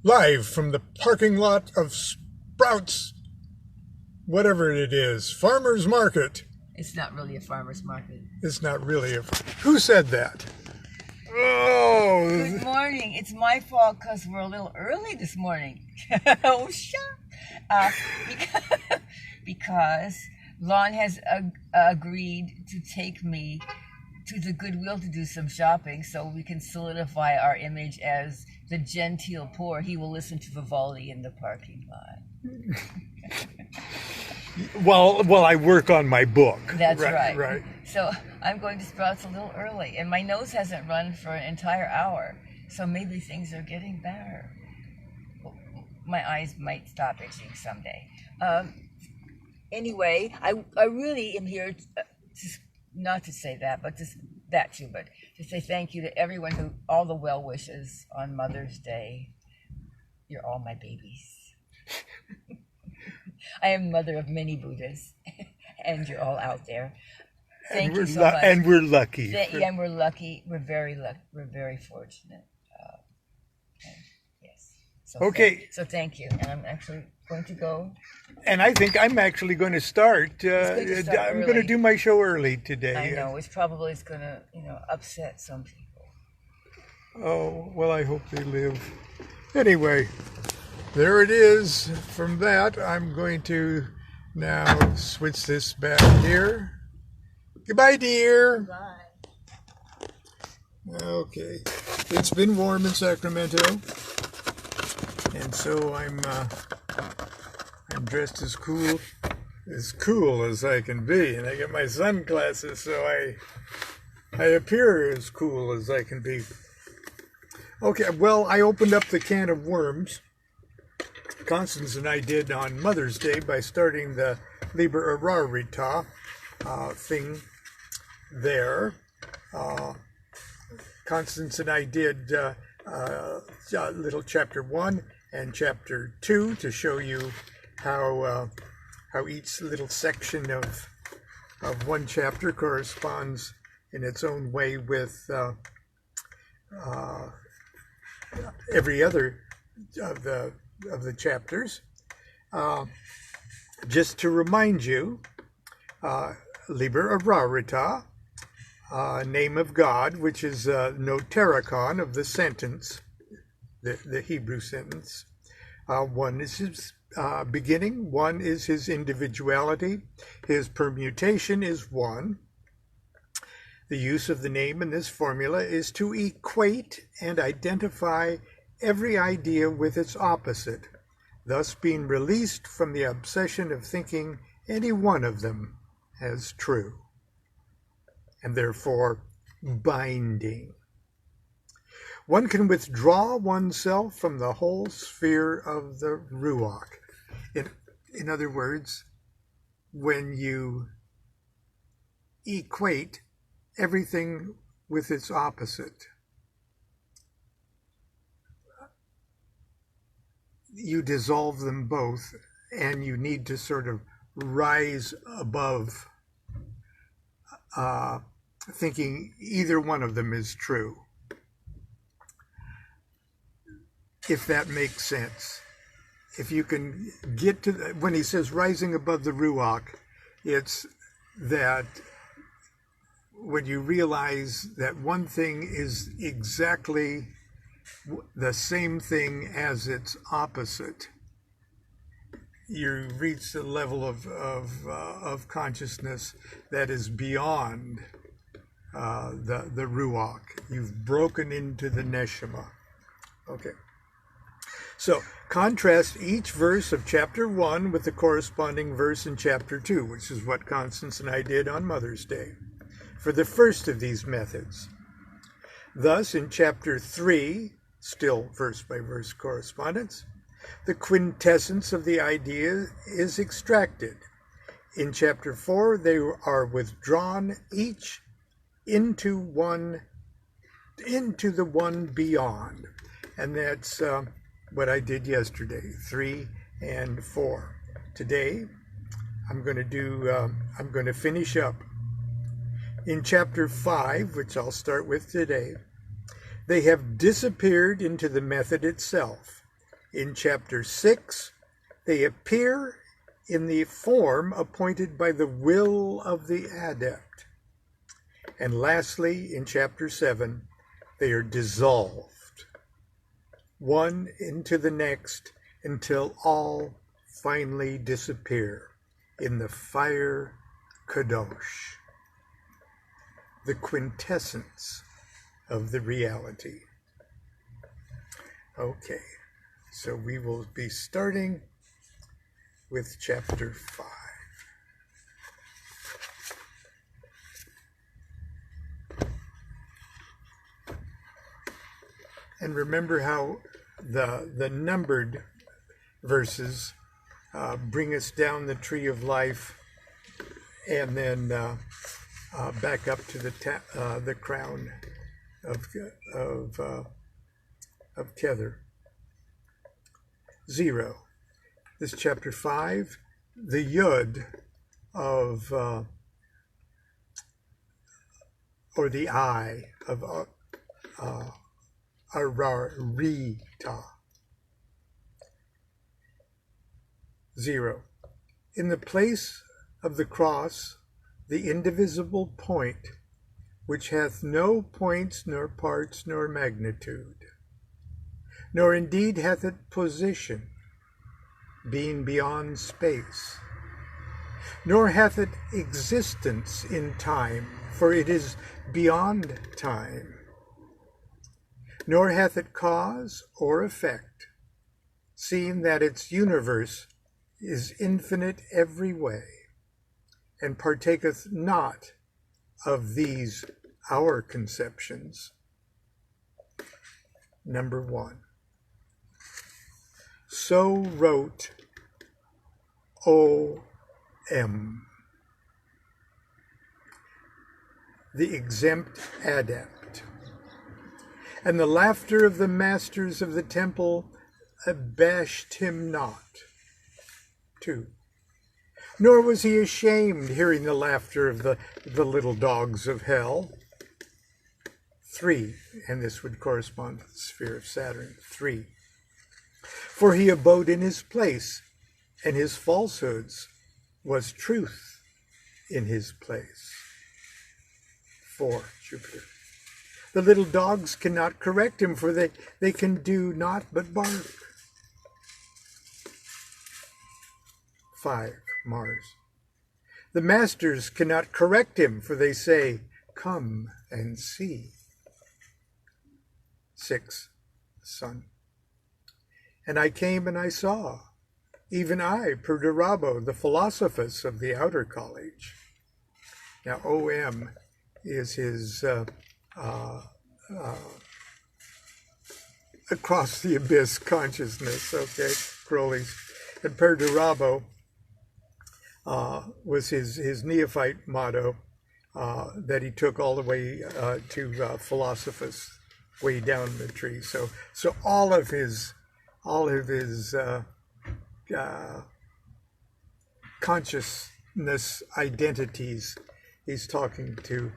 live from the parking lot of Sprouts, whatever it is, Farmer's Market. It's not really a farmer's market. It's not really a... Who said that? Oh! Good morning. It's my fault because we're a little early this morning. Oh, shut because Lon has agreed to take me to the Goodwill to do some shopping so we can solidify our image as the genteel poor. He will listen to Vivaldi in the parking lot. Well, I work on my book. That's right. Right. So I'm going to Sprouts a little early, and my nose hasn't run for an entire hour, so maybe things are getting better. My eyes might stop itching someday. Anyway, I really am here not to say that, but that too, but to say thank you to everyone all the well wishes on Mother's Day. You're all my babies. I am mother of many Buddhas, and you're all out there. Thank you so much. And we're lucky. And we're lucky. We're very lucky. We're very fortunate. Yes. So okay. Thank you. And I'm actually going to go. And I think I'm actually going to start. I'm going to do my show early today. I know. It's probably going to, upset some people. Oh, well, I hope they live. Anyway, there it is. From that, I'm going to now switch this back here. Goodbye, dear. Bye. Okay. It's been warm in Sacramento. And so I'm dressed as cool as I can be. And I get my sunglasses, so I appear as cool as I can be. Okay, well, I opened up the can of worms. Constance and I did on Mother's Day by starting the LIBER ARARITA thing there. Constance and I did little chapter 1 and chapter 2 to show you how each little section of one chapter corresponds in its own way with every other of the chapters. Just to remind you, LIBER ARARITA, name of God, which is notaricon of the sentence, the Hebrew sentence. One is his beginning, one is his individuality, his permutation is one. The use of the name in this formula is to equate and identify every idea with its opposite, thus being released from the obsession of thinking any one of them as true, and therefore binding. One can withdraw oneself from the whole sphere of the Ruach. In other words, when you equate everything with its opposite, you dissolve them both, and you need to sort of rise above thinking either one of them is true, if that makes sense. If you can get to when he says rising above the Ruach, it's that when you realize that one thing is exactly the same thing as its opposite, you reach the level of consciousness that is beyond the Ruach. You've broken into the Neshama. Okay. So contrast each verse of chapter 1 with the corresponding verse in chapter 2, which is what Constance and I did on Mother's Day, for the first of these methods. Thus, in chapter 3, still verse-by-verse correspondence, the quintessence of the idea is extracted. In chapter 4, they are withdrawn each into the one beyond. And that's what I did yesterday, 3 and 4. Today, I'm going to finish up. In chapter 5, which I'll start with today, they have disappeared into the method itself. In chapter 6, they appear in the form appointed by the will of the adept. And lastly, in chapter 7, they are dissolved, one into the next, until all finally disappear in the fire kadosh, the quintessence of the reality. Okay, so we will be starting with chapter 5. And remember how the numbered verses bring us down the tree of life, and then back up to the crown of Kether. 0. This chapter 5, the Yud of, or the I of Ararita. 0. In the place of the cross, the indivisible point, which hath no points, nor parts, nor magnitude, nor indeed hath it position, being beyond space, nor hath it existence in time, for it is beyond time, nor hath it cause or effect, seeing that its universe is infinite every way, and partaketh not of these our conceptions. Number 1. So wrote O.M., the exempt adept, and the laughter of the masters of the temple abashed him not. 2. Nor was he ashamed hearing the laughter of the little dogs of hell. 3, and this would correspond to the sphere of Saturn. 3. For he abode in his place, and his falsehoods was truth in his place. 4, Jupiter. The little dogs cannot correct him, for they can do naught but bark. 5, Mars. The masters cannot correct him, for they say, come and see. 6, Sun. And I came and I saw, even I, Perdurabo, the philosophus of the outer college. Now, O.M. is his across the abyss consciousness, okay, Crowley's. And Perdurabo was his neophyte motto that he took all the way to philosophus, way down the tree. So all of his consciousness identities, he's talking to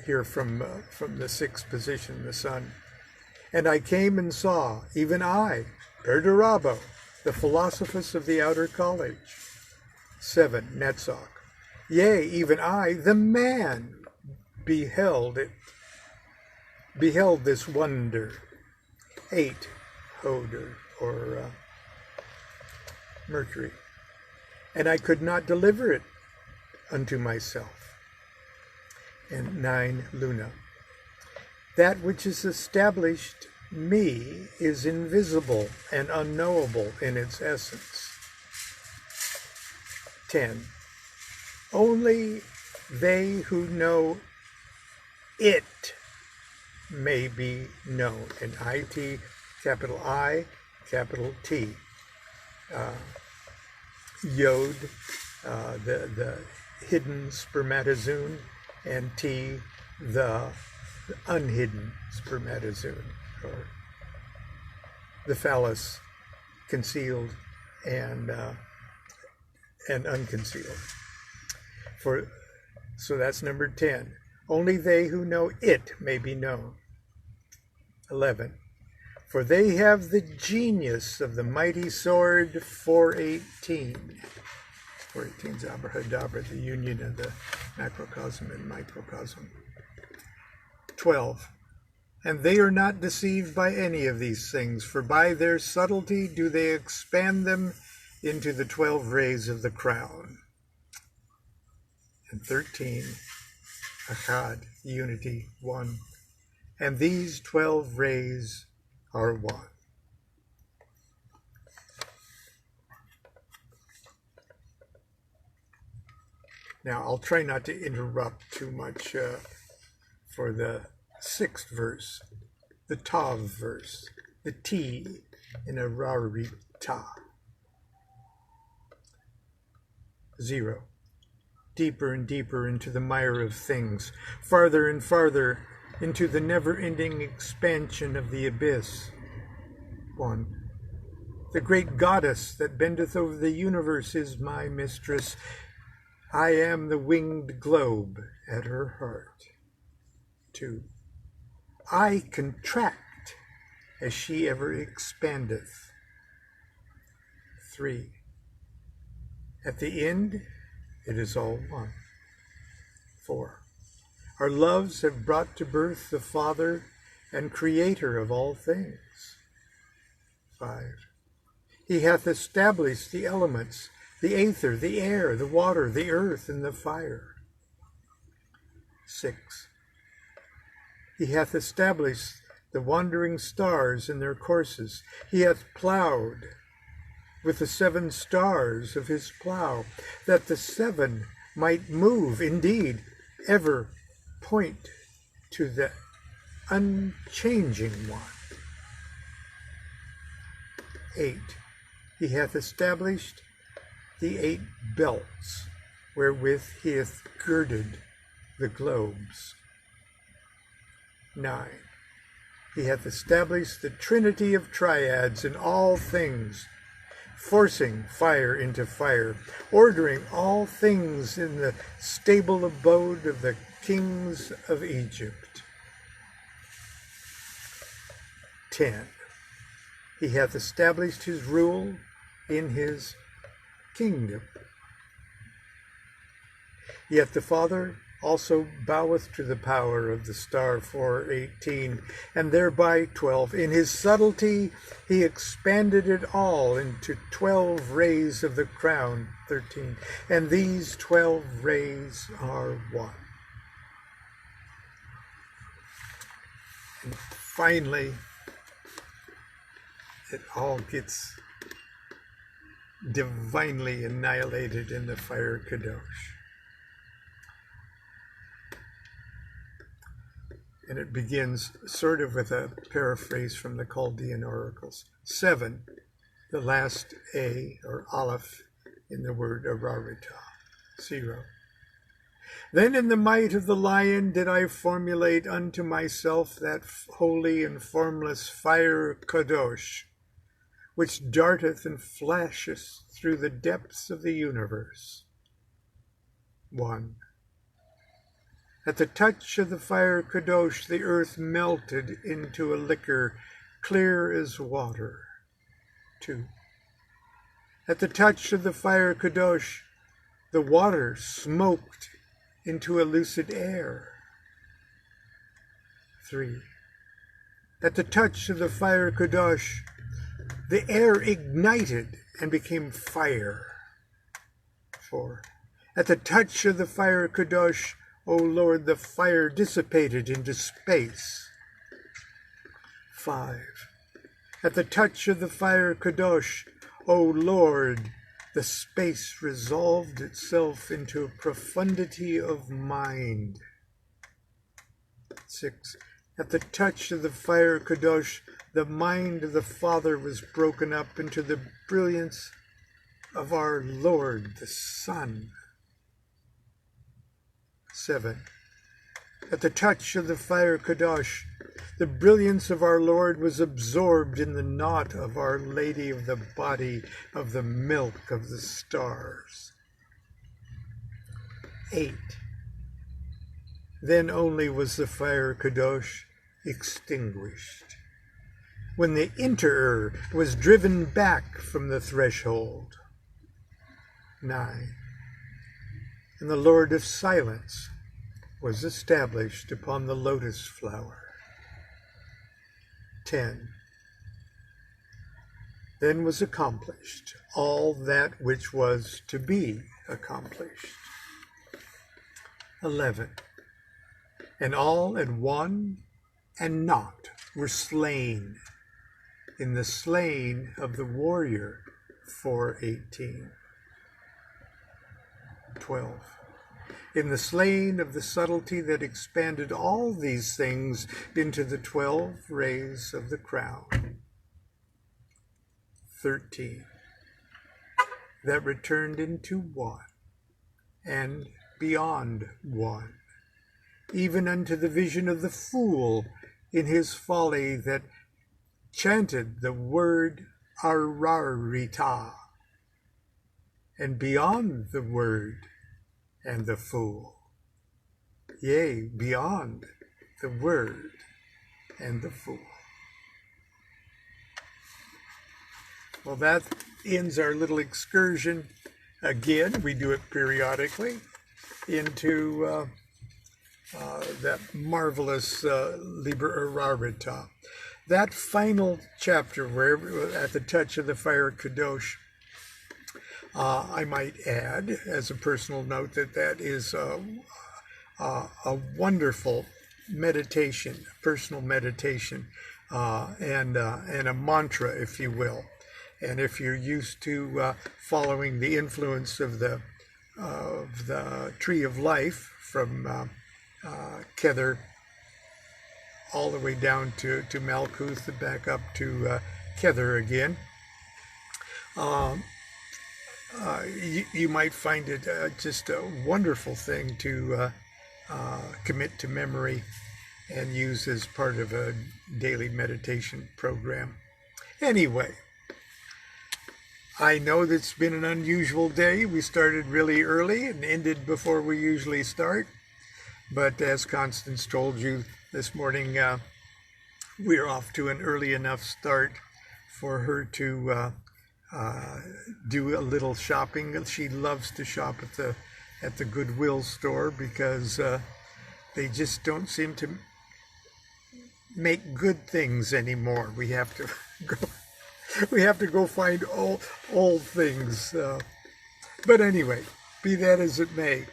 here from the sixth position, the sun. And I came and saw, even I, Perdurabo, the philosophus of the outer college. 7, Netzach. Yea, even I, the man, beheld this wonder. 8, Hodor, or Mercury. And I could not deliver it unto myself. And 9, Luna. That which is established me is invisible and unknowable in its essence. 10. Only they who know it may be known. And IT, capital I, capital T. Yod, the hidden spermatozoon, and T, the unhidden spermatozoon, or the phallus concealed and unconcealed. So that's number 10. Only they who know it may be known. 11. For they have the genius of the mighty sword 418. 418 is abrahadabra, the union of the macrocosm and microcosm. 12. And they are not deceived by any of these things, for by their subtlety do they expand them into the 12 rays of the crown. And 13. Echad, unity, one. And these 12 rays are one. Now, I'll try not to interrupt too much for the 6th verse, the Tav verse, the T in Ararita. 0. Deeper and deeper into the mire of things, farther and farther into the never-ending expansion of the abyss. 1. The great goddess that bendeth over the universe is my mistress. I am the winged globe at her heart. 2. I contract as she ever expandeth. 3. At the end, it is all one. 4. Our loves have brought to birth the Father and Creator of all things. 5. He hath established the elements, the aether, the air, the water, the earth, and the fire. 6. He hath established the wandering stars in their courses. He hath plowed with the 7 stars of his plow, that the 7 might move, indeed, ever point to the unchanging one. 8. He hath established the 8 belts, wherewith he hath girded the globes. 9. He hath established the trinity of triads in all things, forcing fire into fire, ordering all things in the stable abode of the kings of Egypt. 10. He hath established his rule in his kingdom. Yet the Father also boweth to the power of the star 418, and thereby 12. In his subtlety he expanded it all into 12 rays of the crown, 13. And these 12 rays are one. And finally, it all gets divinely annihilated in the fire Kadosh. And it begins sort of with a paraphrase from the Chaldean oracles. 7, the last A or Aleph in the word Ararita. 0. Then in the might of the lion did I formulate unto myself that holy and formless fire Kadosh, which darteth and flasheth through the depths of the universe. 1. At the touch of the fire Kadosh, the earth melted into a liquor clear as water. 2. At the touch of the fire Kadosh, the water smoked into a lucid air. 3. At the touch of the fire Kadosh, the air ignited and became fire. 4. At the touch of the fire Kadosh, O Lord, the fire dissipated into space. 5. At the touch of the fire Kadosh, O Lord, the space resolved itself into a profundity of mind. 6. At the touch of the fire Kadosh, the mind of the Father was broken up into the brilliance of our Lord, the Son. 7. At the touch of the fire Kadosh, the brilliance of our Lord was absorbed in the knot of Our Lady of the body of the milk of the stars. 8. Then only was the fire Kadosh extinguished. when the enterer was driven back from the threshold. 9. And the Lord of Silence was established upon the lotus flower. 10. Then was accomplished all that which was to be accomplished. 11. And all and one and naught were slain in the slaying of the warrior 4:18. 12. In the slaying of the subtlety that expanded all these things into the 12 rays of the crown. 13. That returned into one and beyond one, even unto the vision of the fool in his folly that chanted the word Ararita, and beyond the word and the fool, yea, beyond the word and the fool. Well, that ends our little excursion. Again, we do it periodically into that marvelous Liber Ararita. That final chapter, where at the touch of the fire Kadosh, I might add, as a personal note, that is a wonderful meditation, personal meditation, and a mantra, if you will. And if you're used to following the influence of the tree of life from Kether all the way down to Malkuth and back up to Kether again, you might find it just a wonderful thing to commit to memory and use as part of a daily meditation program. Anyway, I know that it's been an unusual day. We started really early and ended before we usually start. But as Constance told you this morning, we're off to an early enough start for her to do a little shopping. She loves to shop at the Goodwill store because they just don't seem to make good things anymore. We have to go find old things. But anyway, be that as it may,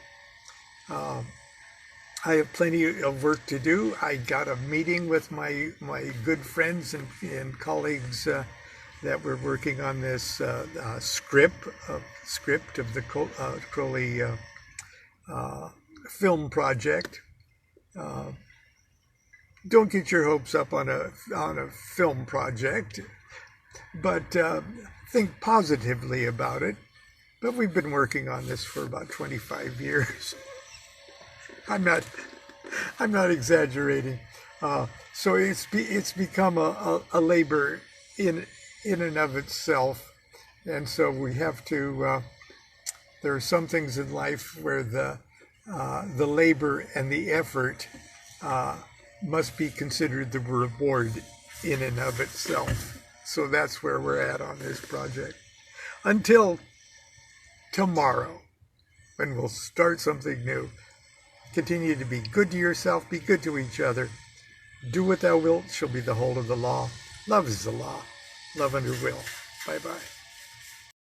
I have plenty of work to do. I got a meeting with my good friends and colleagues that were working on this script of the Crowley film project. Don't get your hopes up on a film project, but think positively about it. But we've been working on this for about 25 years. I'm not exaggerating. So it's become a labor in and of itself, and so we have to. There are some things in life where the labor and the effort must be considered the reward in and of itself. So that's where we're at on this project. Until tomorrow, when we'll start something new. Continue to be good to yourself, be good to each other. Do what thou wilt shall be the whole of the law. Love is the law. Love under will. Bye-bye.